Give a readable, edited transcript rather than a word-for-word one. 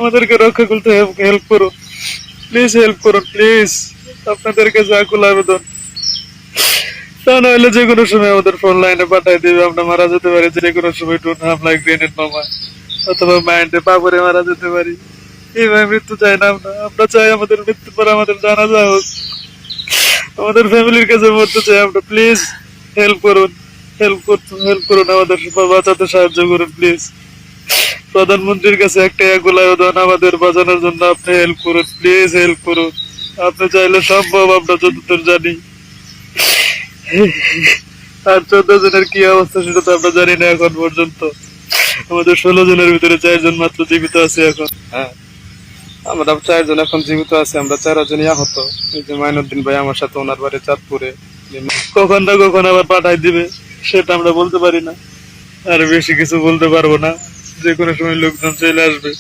আমাদেরকে রক্ষা করতে হেল্প করুন, প্লিজ হেল্প করুন প্লিজ। আপনাদের কাছে আকুল আবেদন। তা না হলে যে কোনো সময় আমাদের ফোন লাইনে পাঠাই দিবে, আমরা মারা যেতে পারি যে কোনো সময় ড্রোন হামলায়, গ্রেনেড বোমায়, অথবা মাইন্ডে পাপড়ে মারা যেতে পারি। এইভাবে মৃত্যু চাই না আমরা। আমরা চাই আমাদের মৃত্যুর পর আমাদের জানাজা হোক, আমাদের ফ্যামিলির কাছে মরতে চাই আমরা। প্লিজ হেল্প করুন, হেল্প করুন, আমাদের বাঁচাতে সাহায্য করুন প্লিজ। প্রধানমন্ত্রীর কাছে একটাই আকুল আবেদন, আমাদের বাঁচানোর জন্য আপনি হেল্প করুন, প্লিজ হেল্প করুন। আপনি চাইলে সম্ভব, আমরা যতদূর জানি। আর 14 জনের কি অবস্থা সেটা তো আমরা জানি না এখন পর্যন্ত। আমাদের 16 জনের ভিতরে 4 জন মাত্র জীবিত আছে এখন। হ্যাঁ, আমরা 4 জন এখন জীবিত আছি, আমরা 4 জনই আহত। এই যে মাইনুদ্দিন ভাই আমার সাথে, ওনার বাড়ি চাঁদপুরে। কখন না কখন আবার পাঠাই দিবে সেটা আমরা বলতে পারি না, আর বেশি কিছু বলতে পারবো না। যে কোনো সময় লোকজন চলে আসবে।